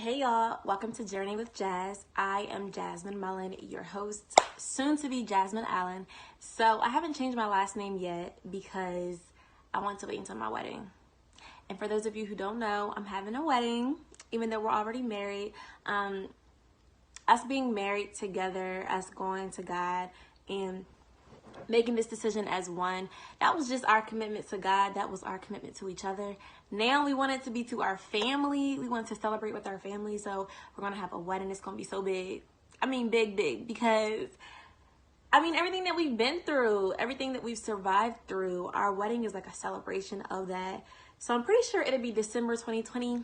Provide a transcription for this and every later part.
Hey y'all, welcome to Journey with Jazz. I am Jasmine Mullen, your host, soon to be Jasmine Allen. So I haven't changed my last name yet because I want to wait until my wedding. And for those of you who don't know, I'm having a wedding, even though we're already married. Us being married together, us going to God and making this decision as one, that was just our commitment to God. That was our commitment to each other. Now we want it to be to our family. We want to celebrate with our family. So we're going to have a wedding. It's going to be so big. I mean, big, because everything that we've been through, everything that we've survived through, our wedding is like a celebration of that. So I'm pretty sure it'll be December 2020,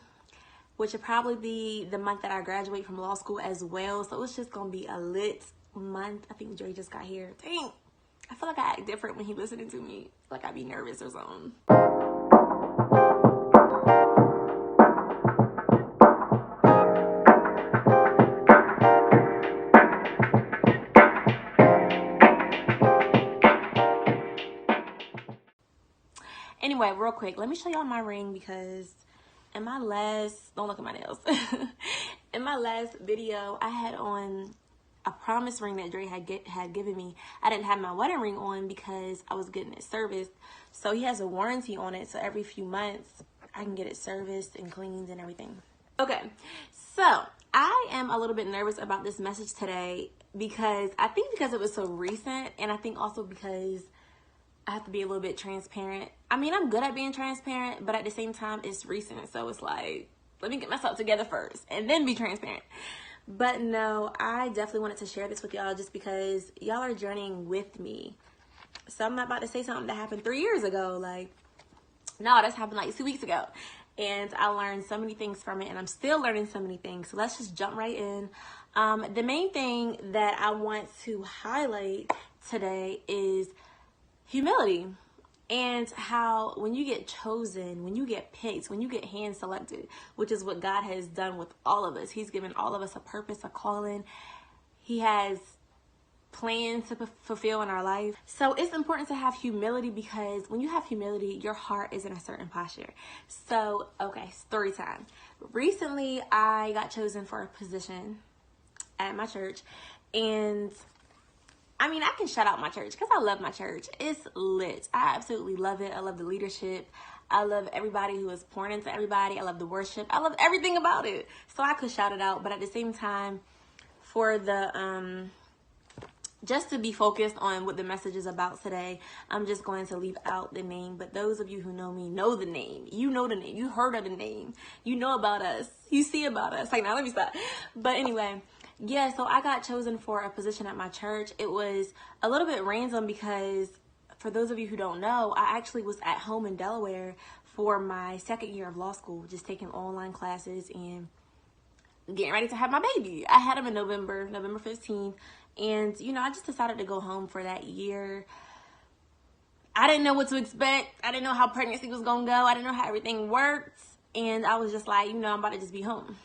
which will probably be the month that I graduate from law school as well. So it's just going to be a lit month. I think Dre just got here. Dang. I feel like I act different when he listening to me. Like I be nervous or something. Anyway, real quick, let me show y'all my ring because in my last, don't look at my nails. In my last video, I had on a promise ring that Dre had given me. I didn't have my wedding ring on because I was getting it serviced. So he has a warranty on it. So every few months I can get it serviced and cleaned and everything. Okay, so I am a little bit nervous about this message today because it was so recent, and I think also because I have to be a little bit transparent. I'm good at being transparent, but at the same time it's recent. So it's like, let me get myself together first and then be transparent. But no, I definitely wanted to share this with y'all just because y'all are journeying with me. So I'm not about to say something that happened 3 years ago. No, that's happened 2 weeks ago. And I learned so many things from it, and I'm still learning so many things. So let's just jump right in. The main thing that I want to highlight today is humility. And how when you get chosen, when you get picked, when you get hand selected, which is what God has done with all of us. He's given all of us a purpose, a calling. He has plans to fulfill in our life. So it's important to have humility because when you have humility, your heart is in a certain posture. So, okay, story time. Recently, I got chosen for a position at my church, and I can shout out my church because I love my church. It's lit. I absolutely love it. I love the leadership. I love everybody who is pouring into everybody. I love the worship. I love everything about it. So I could shout it out. But at the same time, for the, just to be focused on what the message is about today, I'm just going to leave out the name. But those of you who know me know the name. You know the name. You heard of the name. You know about us. You see about us. Now let me stop. But anyway. Yeah, so I got chosen for a position at my church. It was a little bit random because, for those of you who don't know, I actually was at home in Delaware for my second year of law school, just taking online classes and getting ready to have my baby. I had him in November 15th, and, I just decided to go home for that year. I didn't know what to expect. I didn't know how pregnancy was going to go. I didn't know how everything worked, and I was just like, I'm about to just be home.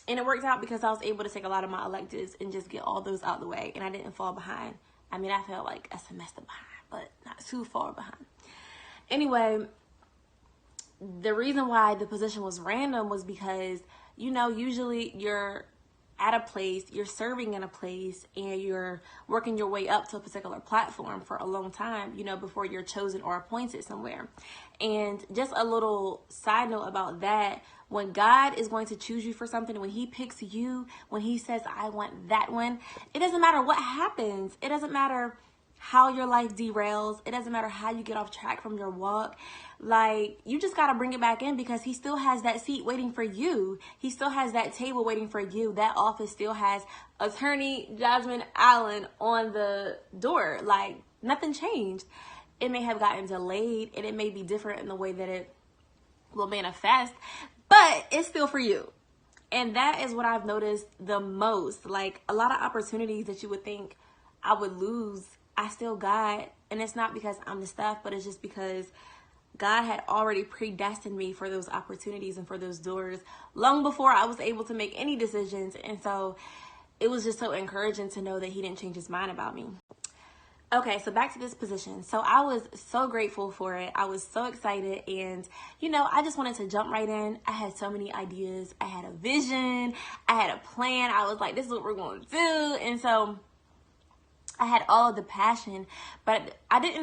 And it worked out because I was able to take a lot of my electives and just get all those out the way. And I didn't fall behind. I felt like a semester behind, but not too far behind. Anyway, the reason why the position was random was because, usually you're at a place, you're serving in a place, and you're working your way up to a particular platform for a long time, before you're chosen or appointed somewhere. And just a little side note about that, when God is going to choose you for something, when he picks you, when he says, I want that one, it doesn't matter what happens. It doesn't matter how your life derails. It doesn't matter how you get off track from your walk. You just got to bring it back in because he still has that seat waiting for you. He still has that table waiting for you. That office still has attorney Jasmine Allen on the door. Nothing changed. It may have gotten delayed, and it may be different in the way that it will manifest, but it's still for you. And that is what I've noticed the most. A lot of opportunities that you would think I would lose, I still got. And it's not because I'm the stuff, but it's just because God had already predestined me for those opportunities and for those doors long before I was able to make any decisions. And so it was just so encouraging to know that he didn't change his mind about me. Okay, so back to this position. So I was so grateful for it. I was so excited, and I just wanted to jump right in. I had so many ideas. I had a vision. I had a plan. I was like, this is what we're going to do. And so I had all of the passion, but I don't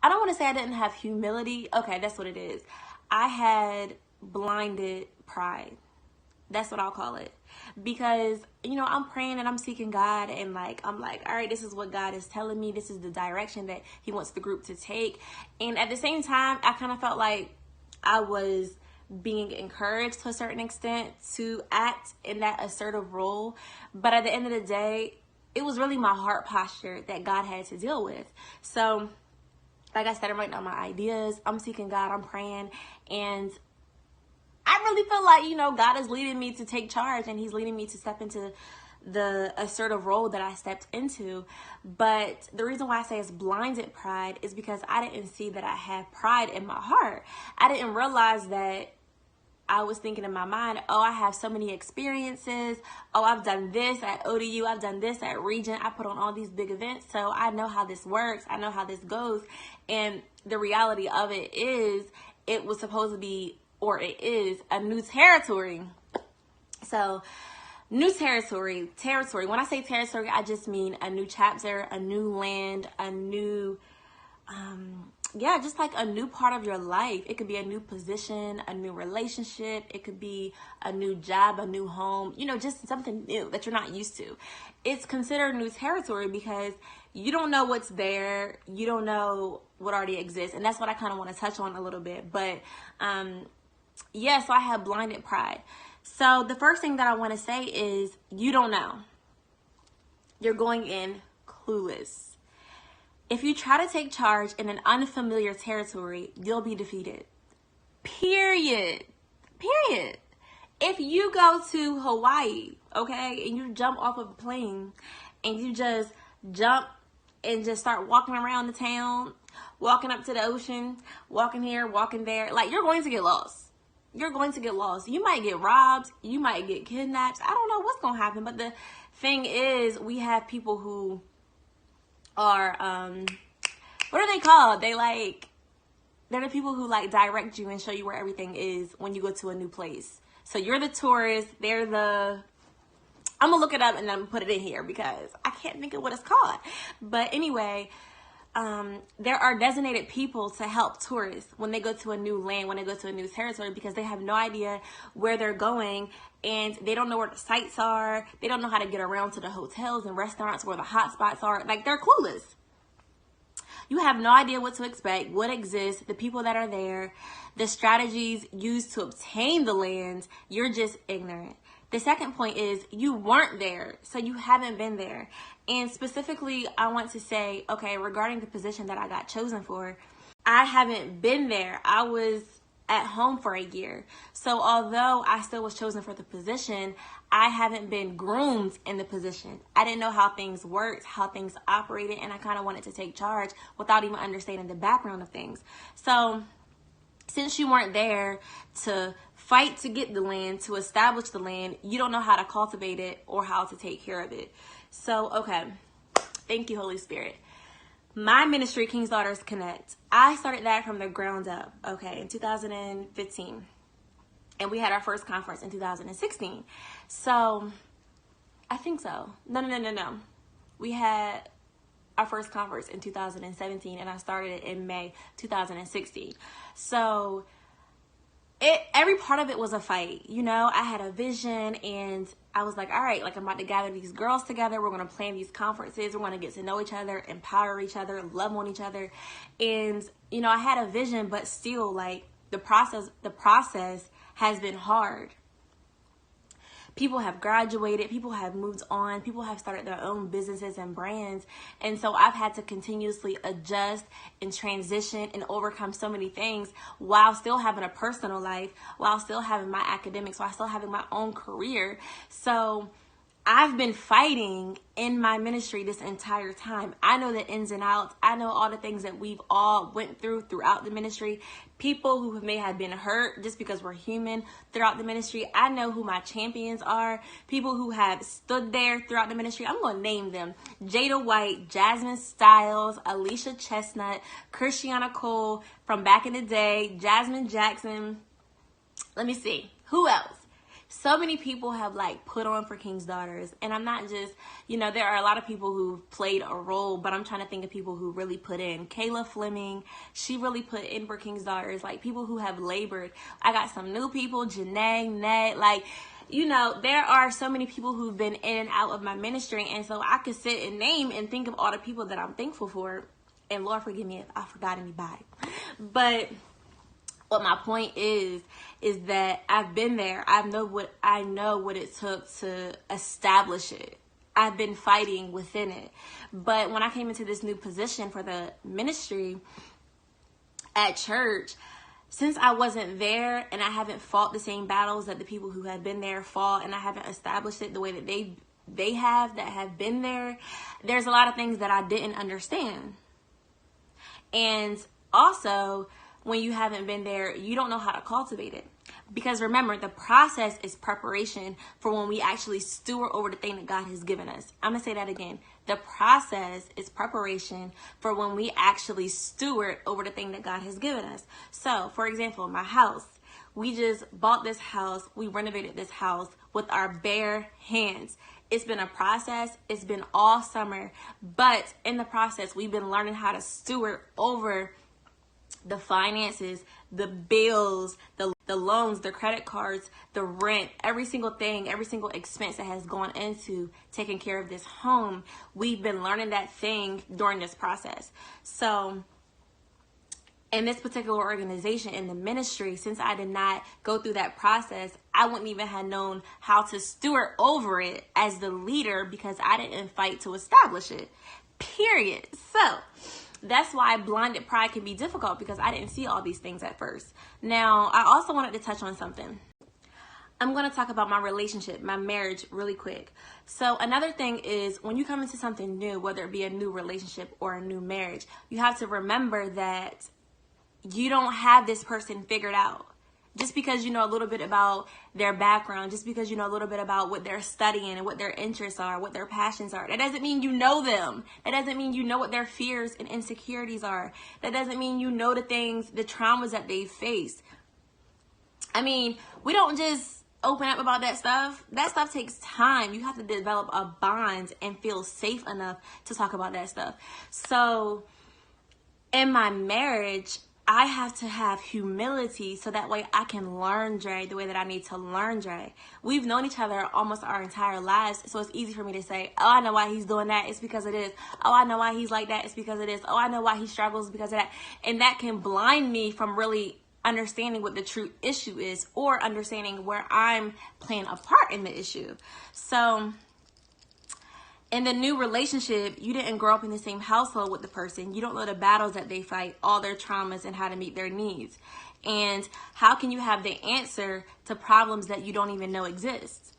want to say I didn't have humility. Okay, that's what it is. I had blinded pride. That's what I'll call it. Because, I'm praying and I'm seeking God, and I'm like, all right, this is what God is telling me. This is the direction that he wants the group to take. And at the same time, I kind of felt like I was being encouraged to a certain extent to act in that assertive role. But at the end of the day, it was really my heart posture that God had to deal with. So, like I said, I'm writing down my ideas. I'm seeking God. I'm praying. And I really feel like, God is leading me to take charge, and he's leading me to step into the assertive role that I stepped into. But the reason why I say it's blinded pride is because I didn't see that I had pride in my heart. I didn't realize that I was thinking in my mind, oh, I have so many experiences. Oh, I've done this at ODU. I've done this at Regent. I put on all these big events. So I know how this works. I know how this goes. And the reality of it is, it was supposed to be, or it is, a new territory. So new territory. When I say territory, I just mean a new chapter, a new land, a new, just like a new part of your life. It could be a new position, a new relationship. It could be a new job, a new home, just something new that you're not used to. It's considered new territory because you don't know what's there. You don't know what already exists. And that's what I kind of want to touch on a little bit. But, so I have blinded pride. So the first thing that I want to say is, you don't know. You're going in clueless. If you try to take charge in an unfamiliar territory, you'll be defeated. Period. If you go to Hawaii, okay, and you jump off of a plane and you just jump and just start walking around the town, walking up to the ocean, walking here, walking there, you're going to get lost. You're going to get lost. You might get robbed. You might get kidnapped. I don't know what's going to happen. But the thing is, we have people who are, what are they called? They're the people who direct you and show you where everything is when you go to a new place. So you're the tourist. I'm going to look it up and then put it in here because I can't think of what it's called. But anyway, there are designated people to help tourists when they go to a new land, when they go to a new territory, because they have no idea where they're going and they don't know where the sites are. They don't know how to get around to the hotels and restaurants where the hot spots are. They're clueless. You have no idea what to expect, what exists, the people that are there, the strategies used to obtain the land. You're just ignorant. The second point is, you weren't there, so you haven't been there. And specifically, I want to say, okay, regarding the position that I got chosen for, I haven't been there. I was at home for a year. So although I still was chosen for the position, I haven't been groomed in the position. I didn't know how things worked, how things operated, and I kind of wanted to take charge without even understanding the background of things. So since you weren't there to fight to get the land, to establish the land, you don't know how to cultivate it or how to take care of it. So, okay. Thank you, Holy Spirit. My ministry, King's Daughters Connect, I started that from the ground up, okay, in 2015. And we had our first conference in 2016. So, I think so. No. We had our first conference in 2017, and I started it in May 2016. So, every part of it was a fight. I had a vision, and I was like, all right, I'm about to gather these girls together. We're going to plan these conferences. We're going to get to know each other, empower each other, love on each other. And, I had a vision, but still, the process has been hard. People have graduated, people have moved on, people have started their own businesses and brands. And so I've had to continuously adjust and transition and overcome so many things while still having a personal life, while still having my academics, while still having my own career. So I've been fighting in my ministry this entire time. I know the ins and outs. I know all the things that we've all went through throughout the ministry. People who may have been hurt just because we're human throughout the ministry. I know who my champions are. People who have stood there throughout the ministry. I'm going to name them. Jada White, Jasmine Styles, Alicia Chestnut, Christiana Cole from back in the day, Jasmine Jackson. Let me see. Who else? So many people have like put on for King's Daughters, and I'm not just, there are a lot of people who've played a role, but I'm trying to think of people who really put in. Kayla Fleming, she really put in for King's Daughters, like people who have labored. I got some new people, Janae, Ned, like, there are so many people who've been in and out of my ministry, and so I could sit and name and think of all the people that I'm thankful for, and Lord forgive me if I forgot anybody. But what my point is that I've been there. I know what it took to establish it. I've been fighting within it. But when I came into this new position for the ministry at church, since I wasn't there and I haven't fought the same battles that the people who have been there fought, and I haven't established it the way that they have been there, there's a lot of things that I didn't understand. And also, when you haven't been there, you don't know how to cultivate it. Because remember, the process is preparation for when we actually steward over the thing that God has given us. I'm going to say that again. The process is preparation for when we actually steward over the thing that God has given us. So, for example, my house. We just bought this house. We renovated this house with our bare hands. It's been a process. It's been all summer. But in the process, we've been learning how to steward over the finances, the bills, the loans, the credit cards, the rent, every single thing, every single expense that has gone into taking care of this home. We've been learning that thing during this process. So in this particular organization, in the ministry, since I did not go through that process, I wouldn't even have known how to steward over it as the leader because I didn't fight to establish it, period. So that's why blinded pride can be difficult, because I didn't see all these things at first. Now, I also wanted to touch on something. I'm going to talk about my relationship, my marriage, really quick. So another thing is, when you come into something new, whether it be a new relationship or a new marriage, you have to remember that you don't have this person figured out. Just because you know a little bit about their background, just because you know a little bit about what they're studying and what their interests are, what their passions are, that doesn't mean you know them. That doesn't mean you know what their fears and insecurities are. That doesn't mean you know the things, the traumas that they face. I mean, we don't just open up about that stuff. That stuff takes time. You have to develop a bond and feel safe enough to talk about that stuff. So in my marriage, I have to have humility so that way I can learn Dre the way that I need to learn Dre. We've known each other almost our entire lives, so it's easy for me to say, oh, I know why he's doing that. It's because it is. Oh, I know why he's like that. It's because it is. Oh, I know why he struggles because of that. And that can blind me from really understanding what the true issue is, or understanding where I'm playing a part in the issue. So in the new relationship, you didn't grow up in the same household with the person. You don't know the battles that they fight, all their traumas, and how to meet their needs. And how can you have the answer to problems that you don't even know exist?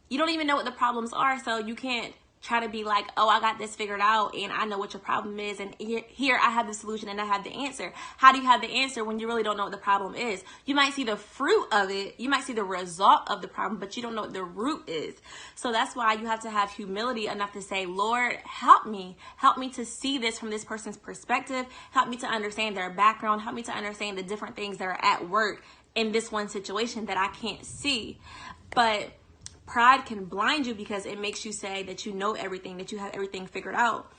You don't even know what the problems are, so you can't try to be like, oh, I got this figured out and I know what your problem is, and here I have the solution and I have the answer. How do you have the answer when you really don't know what the problem is? You might see the fruit of it, you might see the result of the problem, but you don't know what the root is. So that's why you have to have humility enough to say, Lord, help me to see this from this person's perspective, help me to understand their background, help me to understand the different things that are at work in this one situation that I can't see. But pride can blind you because it makes you say that you know everything, that you have everything figured out.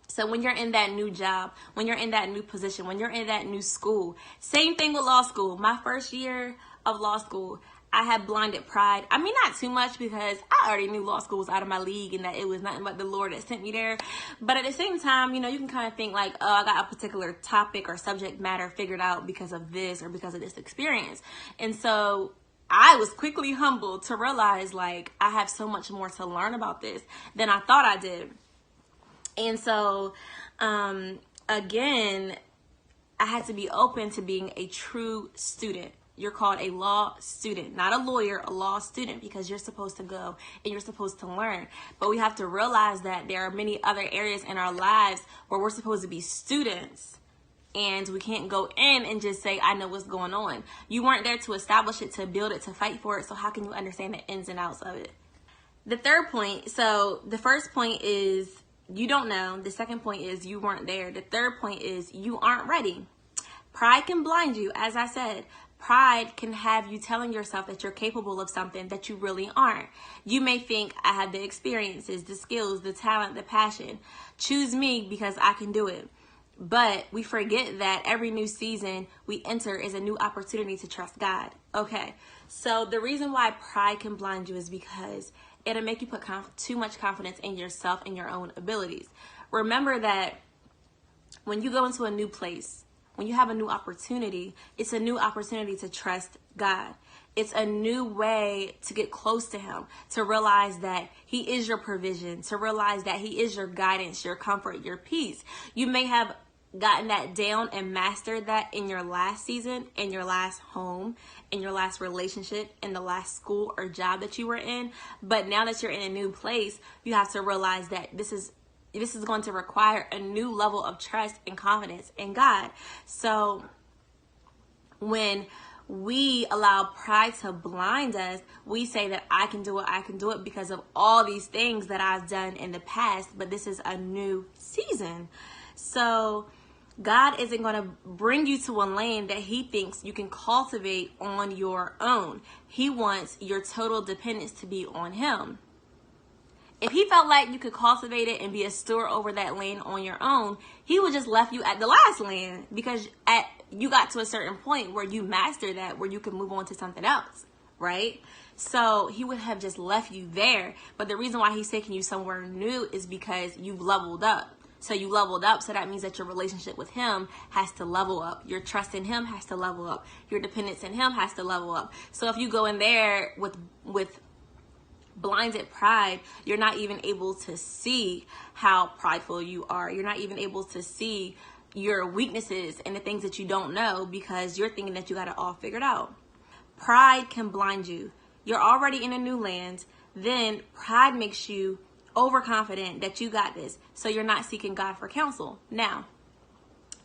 So when you're in that new job, when you're in that new position, when you're in that new school, same thing with law school. My first year of law school, I had blinded pride. I mean, not too much, because I already knew law school was out of my league and that it was nothing but the Lord that sent me there. But at the same time, you know, you can kind of think like, oh, I got a particular topic or subject matter figured out because of this or because of this experience. And so I was quickly humbled to realize, like, I have so much more to learn about this than I thought I did. And so, again, I had to be open to being a true student. You're called a law student, not a lawyer, a law student, because you're supposed to go and you're supposed to learn. But we have to realize that there are many other areas in our lives where we're supposed to be students, and we can't go in and just say, I know what's going on. You weren't there to establish it, to build it, to fight for it. So how can you understand the ins and outs of it? The third point, so the first point is you don't know. The second point is you weren't there. The third point is you aren't ready. Pride can blind you, as I said. Pride can have you telling yourself that you're capable of something that you really aren't. You may think, I have the experiences, the skills, the talent, the passion. Choose me because I can do it. But we forget that every new season we enter is a new opportunity to trust God. Okay, so the reason why pride can blind you is because it'll make you put too much confidence in yourself and your own abilities. Remember that when you go into a new place, when you have a new opportunity, it's a new opportunity to trust God. It's a new way to get close to him, to realize that he is your provision, to realize that he is your guidance, your comfort, your peace. You may have gotten that down and mastered that in your last season, in your last home, in your last relationship, in the last school or job that you were in. But now that you're in a new place, you have to realize that this is going to require a new level of trust and confidence in God. So when we allow pride to blind us, we say that I can do it because of all these things that I've done in the past, but this is a new season. So God isn't going to bring you to a lane that he thinks you can cultivate on your own. He wants your total dependence to be on him. If he felt like you could cultivate it and be a steward over that lane on your own, he would just left you at the last lane, because you got to a certain point where you mastered that, where you could move on to something else, right? So he would have just left you there. But the reason why he's taking you somewhere new is because you've leveled up. So you leveled up, so that means that your relationship with him has to level up. Your trust in him has to level up. Your dependence in him has to level up. So if you go in there with blinded pride, you're not even able to see how prideful you are. You're not even able to see your weaknesses and the things that you don't know, because you're thinking that you got it all figured out. Pride can blind you. You're already in a new land. Then pride makes you overconfident that you got this. So you're not seeking God for counsel. Now,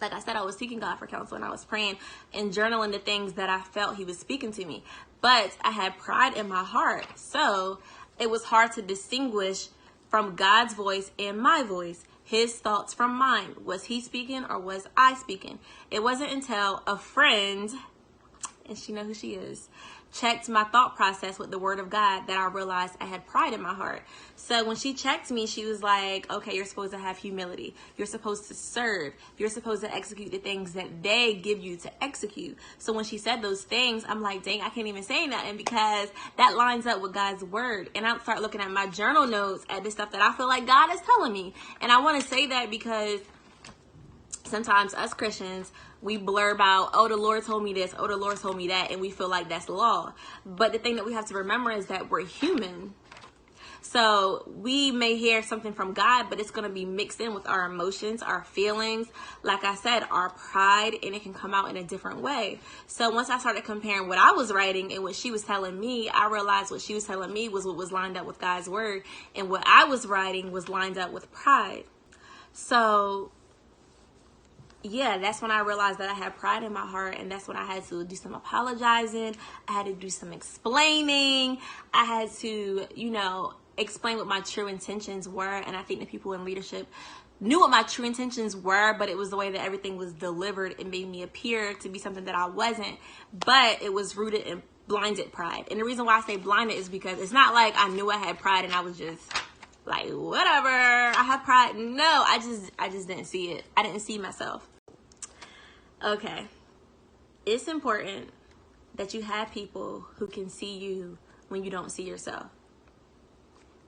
like I said, I was seeking God for counsel, and I was praying and journaling the things that I felt he was speaking to me. But I had pride in my heart. So it was hard to distinguish from God's voice and my voice, his thoughts from mine. Was he speaking or was I speaking? It wasn't until a friend, and she knows who she is, checked my thought process with the word of God that I realized I had pride in my heart. So when she checked me, she was like, okay, you're supposed to have humility. You're supposed to serve. You're supposed to execute the things that they give you to execute. So when she said those things, I'm like, dang, I can't even say nothing, because that lines up with God's word. And I start looking at my journal notes at the stuff that I feel like God is telling me. And I want to say that because sometimes us Christians, we blurb out, oh, the Lord told me this, oh, the Lord told me that, and we feel like that's law. But the thing that we have to remember is that we're human. So we may hear something from God, but it's going to be mixed in with our emotions, our feelings, like I said, our pride, and it can come out in a different way. So once I started comparing what I was writing and what she was telling me, I realized what she was telling me was what was lined up with God's word, and what I was writing was lined up with pride. So yeah, that's when I realized that I had pride in my heart, and that's when I had to do some apologizing. I had to do some explaining. I had to, explain what my true intentions were. And I think the people in leadership knew what my true intentions were, but it was the way that everything was delivered. It made me appear to be something that I wasn't, but it was rooted in blinded pride. And the reason why I say blinded is because it's not like I knew I had pride and I was just like, whatever, I have pride. No, I just didn't see it. I didn't see myself. Okay. It's important that you have people who can see you when you don't see yourself.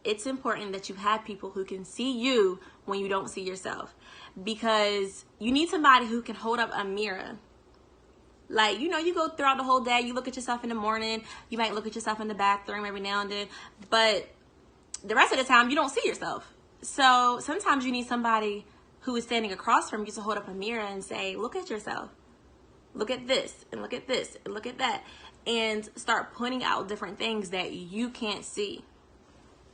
It's important that you have people who can see you when you don't see yourself, because you need somebody who can hold up a mirror. Like, you go throughout the whole day, you look at yourself in the morning, you might look at yourself in the bathroom every now and then, but the rest of the time you don't see yourself. So sometimes you need somebody who is standing across from you to hold up a mirror and say, look at yourself. look at this, and look at this, and look at that, and start pointing out different things that you can't see.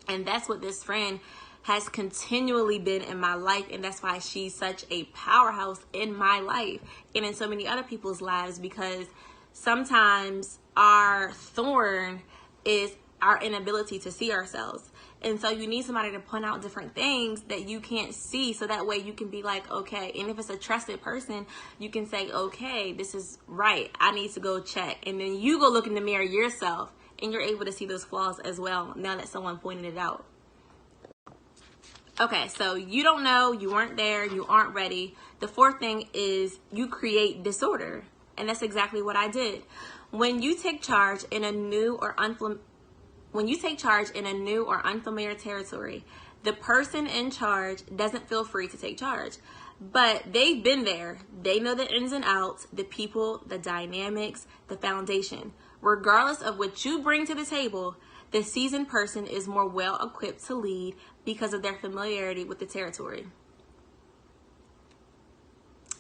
And that's what this friend has continually been in my life, and that's why she's such a powerhouse in my life and in so many other people's lives, because sometimes our thorn is our inability to see ourselves. And so you need somebody to point out different things that you can't see, so that way you can be like, okay, and if it's a trusted person, you can say, okay, this is right, I need to go check. And then you go look in the mirror yourself, and you're able to see those flaws as well now that someone pointed it out. Okay, so you don't know, you weren't there, you aren't ready. The fourth thing is you create disorder. And that's exactly what I did. When you take charge in a new or unfamiliar territory, the person in charge doesn't feel free to take charge. But they've been there. They know the ins and outs, the people, the dynamics, the foundation. Regardless of what you bring to the table, the seasoned person is more well equipped to lead because of their familiarity with the territory.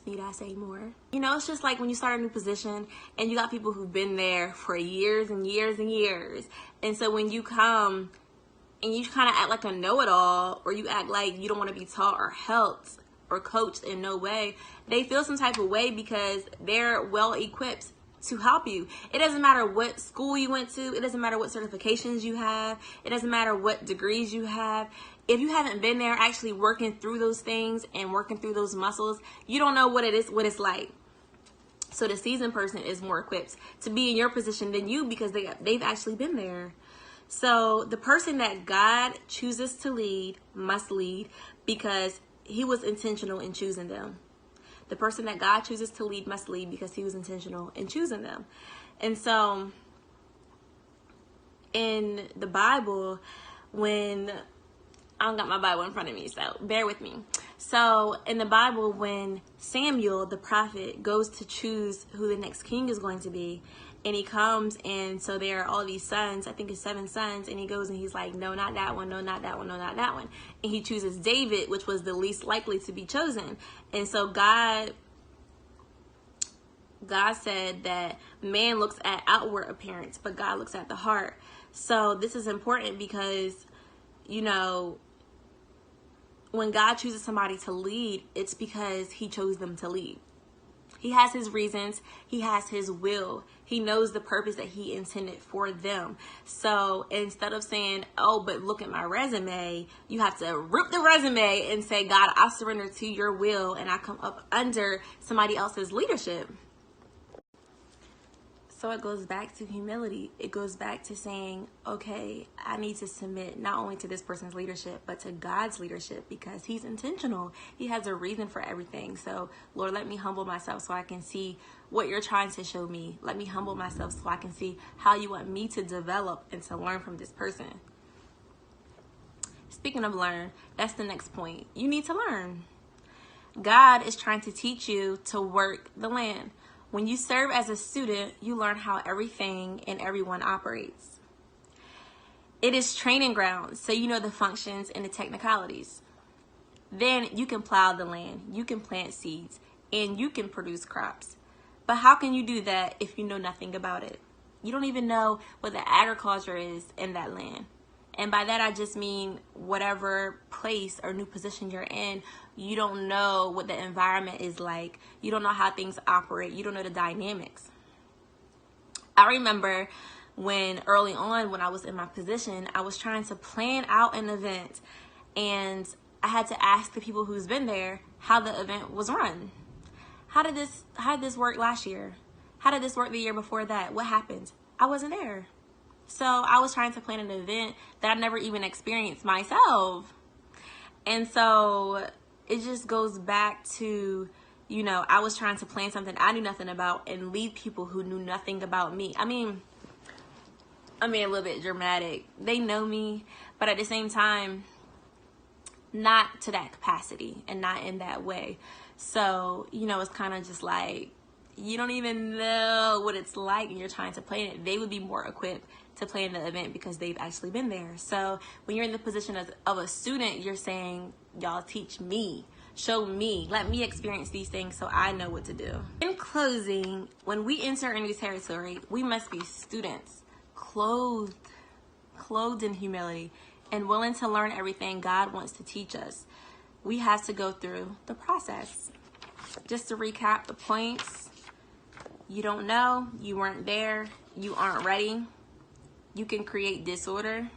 Need I say more? You know, it's just like when you start a new position and you got people who've been there for years and years and years. And so when you come and you kind of act like a know-it-all, or you act like you don't want to be taught or helped or coached in no way, they feel some type of way because they're well equipped to help you. It doesn't matter what school you went to. It doesn't matter what certifications you have. It doesn't matter what degrees you have. If you haven't been there actually working through those things and working through those muscles, you don't know what it's like. So the seasoned person is more equipped to be in your position than you because they've actually been there. So the person that God chooses to lead must lead because he was intentional in choosing them. The person that God chooses to lead must lead because he was intentional in choosing them. And so in the Bible, when I don't got my Bible in front of me, so bear with me. So in the Bible, when Samuel, the prophet, goes to choose who the next king is going to be, and he comes, and so there are all these sons, I think it's 7 sons, and he goes and he's like, no, not that one, no, not that one, no, not that one. And he chooses David, which was the least likely to be chosen. And so God said that man looks at outward appearance, but God looks at the heart. So this is important because, you know, when God chooses somebody to lead, it's because he chose them to lead. He has his reasons. He has his will. He knows the purpose that he intended for them. So instead of saying, oh, but look at my resume, you have to rip the resume and say, God, I surrender to your will and I come up under somebody else's leadership. So it goes back to humility. It goes back to saying, okay, I need to submit not only to this person's leadership, but to God's leadership because he's intentional. He has a reason for everything. So Lord, let me humble myself so I can see what you're trying to show me. Let me humble myself so I can see how you want me to develop and to learn from this person. Speaking of learn, that's the next point. You need to learn. God is trying to teach you to work the land. When you serve as a student, you learn how everything and everyone operates. It is training ground, so you know the functions and the technicalities. Then you can plow the land, you can plant seeds, and you can produce crops. But how can you do that if you know nothing about it? You don't even know what the agriculture is in that land. And by that, I just mean whatever place or new position you're in, you don't know what the environment is like. You don't know how things operate. You don't know the dynamics. I remember when early on, when I was in my position, I was trying to plan out an event. And I had to ask the people who's been there how the event was run. How did this work last year? How did this work the year before that? What happened? I wasn't there. So I was trying to plan an event that I never even experienced myself. And so it just goes back to, you know, I was trying to plan something I knew nothing about and lead people who knew nothing about me. I mean, a little bit dramatic. They know me, but at the same time, not to that capacity and not in that way. So, you know, it's kind of just like, you don't even know what it's like and you're trying to plan it. They would be more equipped to plan the event because they've actually been there. So when you're in the position of a student, you're saying, y'all teach me. Show me, let me experience these things so I know what to do. In closing, when we enter a new territory, we must be students, clothed in humility, and willing to learn everything God wants to teach us. We have to go through the process. Just to recap the points: you don't know, you weren't there, you aren't ready, you can create disorder,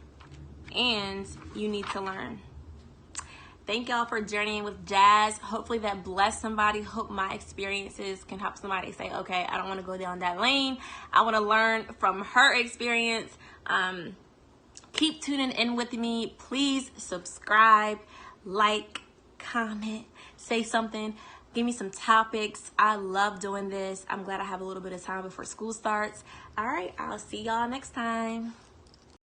and you need to learn. Thank y'all for journeying with Jazz. Hopefully that blessed somebody. Hope my experiences can help somebody say, okay, I don't want to go down that lane. I want to learn from her experience. Keep tuning in with me. Please subscribe, like, comment, say something. Give me some topics. I love doing this. I'm glad I have a little bit of time before school starts. All right, I'll see y'all next time.